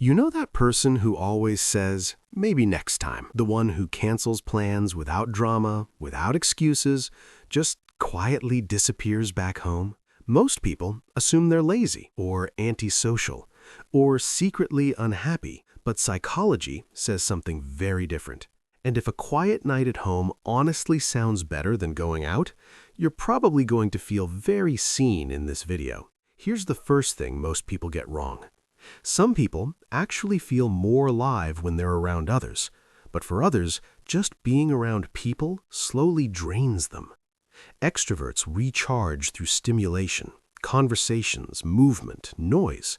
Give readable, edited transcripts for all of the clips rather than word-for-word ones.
You know that person who always says, maybe next time? The one who cancels plans without drama, without excuses, just quietly disappears back home? Most people assume they're lazy or antisocial or secretly unhappy, but psychology says something very different. And if a quiet night at home honestly sounds better than going out, you're probably going to feel very seen in this video. Here's the first thing most people get wrong. Some people actually feel more alive when they're around others, but for others, just being around people slowly drains them. Extroverts recharge through stimulation, conversations, movement, noise.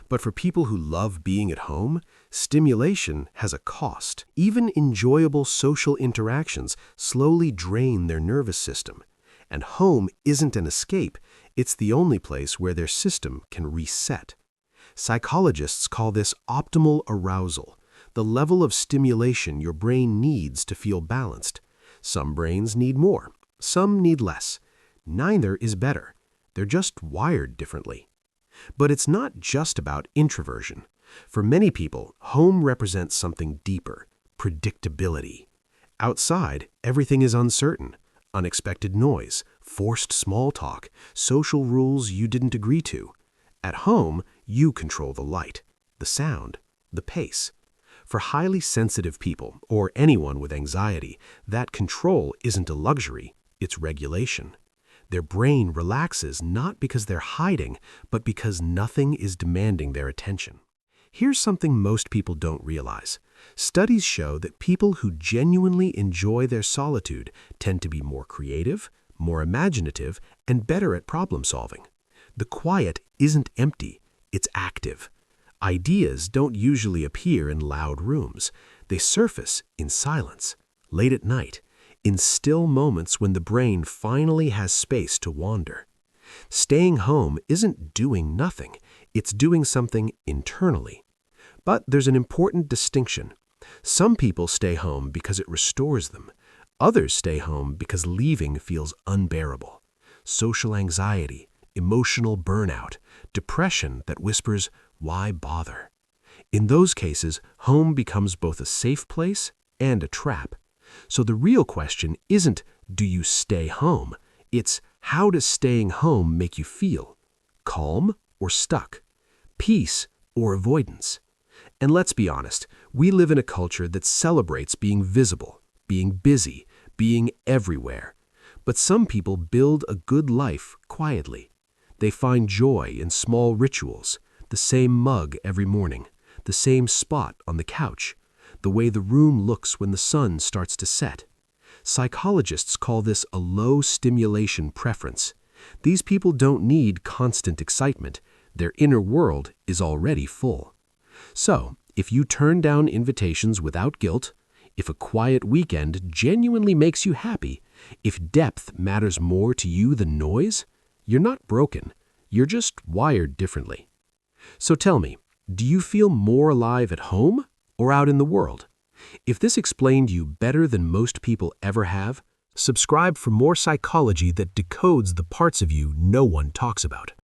But for people who love being at home, stimulation has a cost. Even enjoyable social interactions slowly drain their nervous system. And home isn't an escape, it's the only place where their system can reset. Psychologists call this optimal arousal, the level of stimulation your brain needs to feel balanced. Some brains need more, some need less. Neither is better. They're just wired differently. But it's not just about introversion. For many people, home represents something deeper: predictability. Outside, everything is uncertain. Unexpected noise, forced small talk, social rules you didn't agree to. At home, you control the light, the sound, the pace. For highly sensitive people, or anyone with anxiety, that control isn't a luxury, it's regulation. Their brain relaxes not because they're hiding, but because nothing is demanding their attention. Here's something most people don't realize. Studies show that people who genuinely enjoy their solitude tend to be more creative, more imaginative, and better at problem solving. The quiet isn't empty, it's active. Ideas don't usually appear in loud rooms. They surface in silence, late at night, in still moments when the brain finally has space to wander. Staying home isn't doing nothing, it's doing something internally. But there's an important distinction. Some people stay home because it restores them. Others stay home because leaving feels unbearable. Social anxiety, emotional burnout, depression that whispers, "Why bother?" In those cases, home becomes both a safe place and a trap. So the real question isn't, do you stay home? It's, how does staying home make you feel? Calm or stuck? Peace or avoidance? And let's be honest, we live in a culture that celebrates being visible, being busy, being everywhere. But some people build a good life quietly. They find joy in small rituals, the same mug every morning, the same spot on the couch, the way the room looks when the sun starts to set. Psychologists call this a low-stimulation preference. These people don't need constant excitement. Their inner world is already full. So, if you turn down invitations without guilt, if a quiet weekend genuinely makes you happy, if depth matters more to you than noise, you're not broken. You're just wired differently. So tell me, do you feel more alive at home or out in the world? If this explained you better than most people ever have, subscribe for more psychology that decodes the parts of you no one talks about.